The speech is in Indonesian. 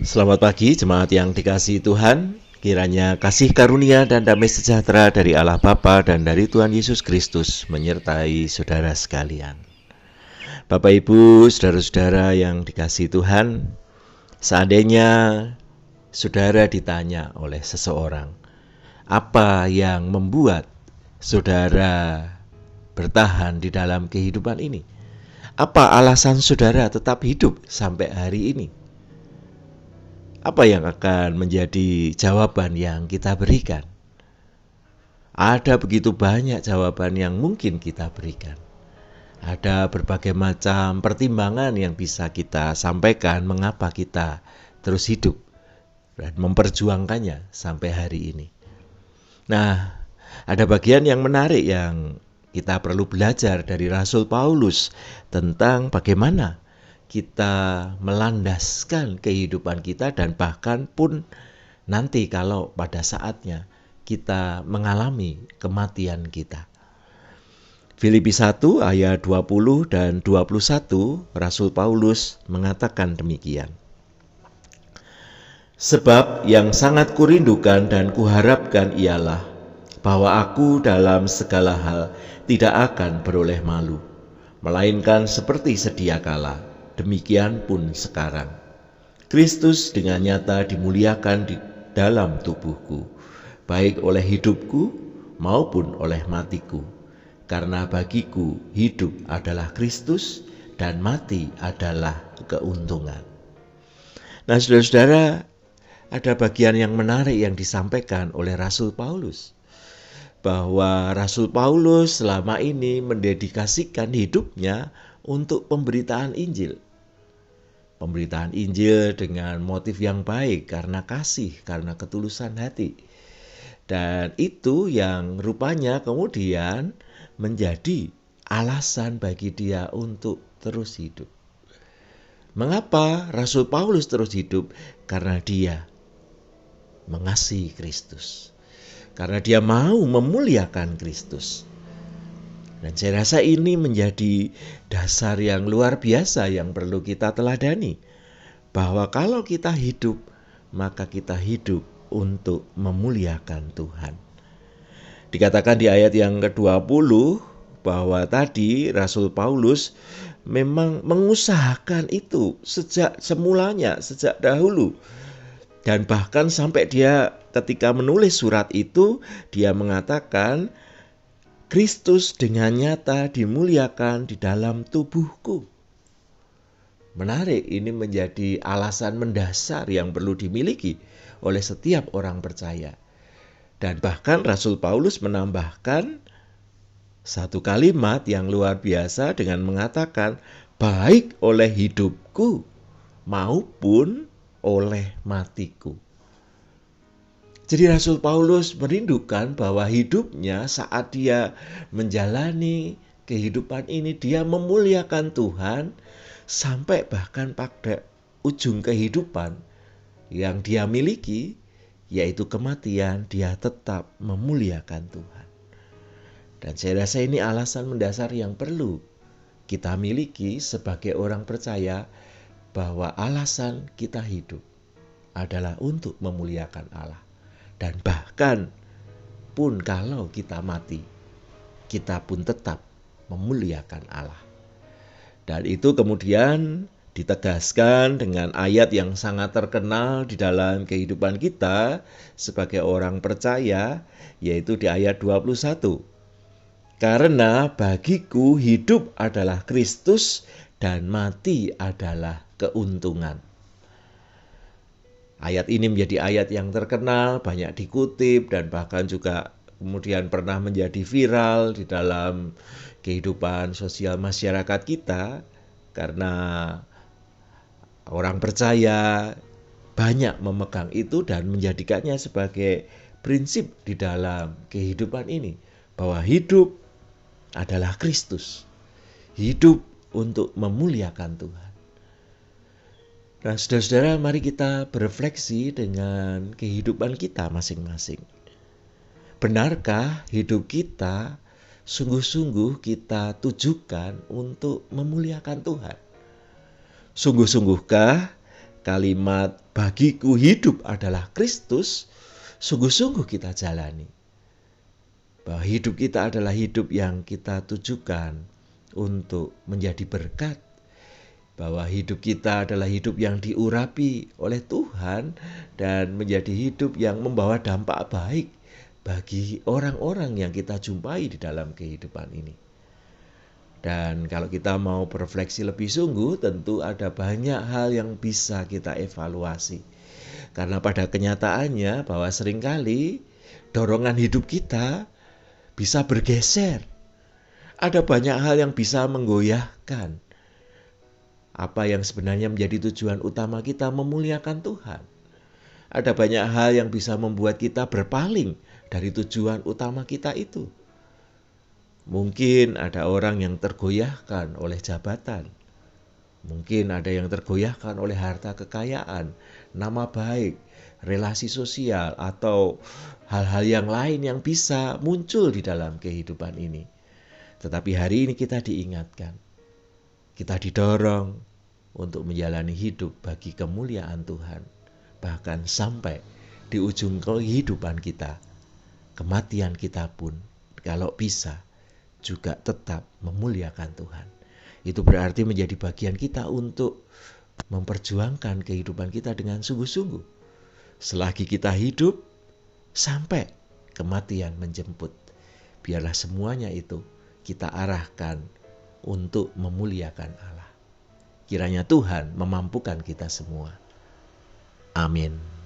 Selamat pagi jemaat yang dikasihi Tuhan. Kiranya kasih karunia dan damai sejahtera dari Allah Bapa dan dari Tuhan Yesus Kristus menyertai saudara sekalian. Bapak Ibu, saudara-saudara yang dikasihi Tuhan, seandainya saudara ditanya oleh seseorang, apa yang membuat saudara bertahan di dalam kehidupan ini? Apa alasan saudara tetap hidup sampai hari ini? Apa yang akan menjadi jawaban yang kita berikan? Ada begitu banyak jawaban yang mungkin kita berikan. Ada berbagai macam pertimbangan yang bisa kita sampaikan mengapa kita terus hidup dan memperjuangkannya sampai hari ini. Nah, ada bagian yang menarik yang kita perlu belajar dari Rasul Paulus tentang bagaimana kita melandaskan kehidupan kita dan bahkan pun nanti kalau pada saatnya kita mengalami kematian kita. Filipi 1 ayat 20 dan 21 Rasul Paulus mengatakan demikian. Sebab yang sangat kurindukan dan kuharapkan ialah bahwa aku dalam segala hal tidak akan beroleh malu, melainkan seperti sedia kala. Demikian pun sekarang. Kristus dengan nyata dimuliakan di dalam tubuhku, baik oleh hidupku maupun oleh matiku. Karena bagiku hidup adalah Kristus dan mati adalah keuntungan. Nah, saudara-saudara, ada bagian yang menarik yang disampaikan oleh Rasul Paulus. Bahwa Rasul Paulus selama ini mendedikasikan hidupnya untuk pemberitaan Injil. Pemberitaan Injil dengan motif yang baik karena kasih, karena ketulusan hati. Dan itu yang rupanya kemudian menjadi alasan bagi dia untuk terus hidup. Mengapa Rasul Paulus terus hidup? Karena dia mengasihi Kristus. Karena dia mau memuliakan Kristus. Dan saya rasa ini menjadi dasar yang luar biasa yang perlu kita teladani. Bahwa kalau kita hidup, maka kita hidup untuk memuliakan Tuhan. Dikatakan di ayat yang ke-20 bahwa tadi Rasul Paulus memang mengusahakan itu sejak semulanya, sejak dahulu. Dan bahkan sampai dia ketika menulis surat itu, dia mengatakan, Kristus dengan nyata dimuliakan di dalam tubuhku. Menarik, ini menjadi alasan mendasar yang perlu dimiliki oleh setiap orang percaya. Dan bahkan Rasul Paulus menambahkan satu kalimat yang luar biasa dengan mengatakan, baik oleh hidupku maupun oleh matiku. Jadi Rasul Paulus merindukan bahwa hidupnya saat dia menjalani kehidupan ini, dia memuliakan Tuhan sampai bahkan pada ujung kehidupan yang dia miliki, yaitu kematian, dia tetap memuliakan Tuhan. Dan saya rasa ini alasan mendasar yang perlu kita miliki sebagai orang percaya bahwa alasan kita hidup adalah untuk memuliakan Allah. Dan bahkan pun kalau kita mati, kita pun tetap memuliakan Allah. Dan itu kemudian ditegaskan dengan ayat yang sangat terkenal di dalam kehidupan kita sebagai orang percaya, yaitu di ayat 21. Karena bagiku hidup adalah Kristus dan mati adalah keuntungan. Ayat ini menjadi ayat yang terkenal, banyak dikutip dan bahkan juga kemudian pernah menjadi viral di dalam kehidupan sosial masyarakat kita karena orang percaya banyak memegang itu dan menjadikannya sebagai prinsip di dalam kehidupan ini, bahwa hidup adalah Kristus, hidup untuk memuliakan Tuhan. Nah, saudara-saudara, mari kita berefleksi dengan kehidupan kita masing-masing. Benarkah hidup kita sungguh-sungguh kita tujukan untuk memuliakan Tuhan? Sungguh-sungguhkah kalimat bagiku hidup adalah Kristus, sungguh-sungguh kita jalani. Bahwa hidup kita adalah hidup yang kita tujukan untuk menjadi berkat. Bahwa hidup kita adalah hidup yang diurapi oleh Tuhan dan menjadi hidup yang membawa dampak baik bagi orang-orang yang kita jumpai di dalam kehidupan ini. Dan kalau kita mau berefleksi lebih sungguh, tentu ada banyak hal yang bisa kita evaluasi. Karena pada kenyataannya bahwa seringkali dorongan hidup kita bisa bergeser. Ada banyak hal yang bisa menggoyahkan apa yang sebenarnya menjadi tujuan utama kita, memuliakan Tuhan. Ada banyak hal yang bisa membuat kita berpaling dari tujuan utama kita itu. Mungkin ada orang yang tergoyahkan oleh jabatan. Mungkin ada yang tergoyahkan oleh harta kekayaan, nama baik, relasi sosial, atau hal-hal yang lain yang bisa muncul di dalam kehidupan ini. Tetapi hari ini kita diingatkan, kita didorong untuk menjalani hidup bagi kemuliaan Tuhan. Bahkan sampai di ujung kehidupan kita, kematian kita pun, kalau bisa, juga tetap memuliakan Tuhan. Itu berarti menjadi bagian kita untuk memperjuangkan kehidupan kita dengan sungguh-sungguh. Selagi kita hidup, sampai kematian menjemput. Biarlah semuanya itu kita arahkan untuk memuliakan Allah. Kiranya Tuhan memampukan kita semua. Amin.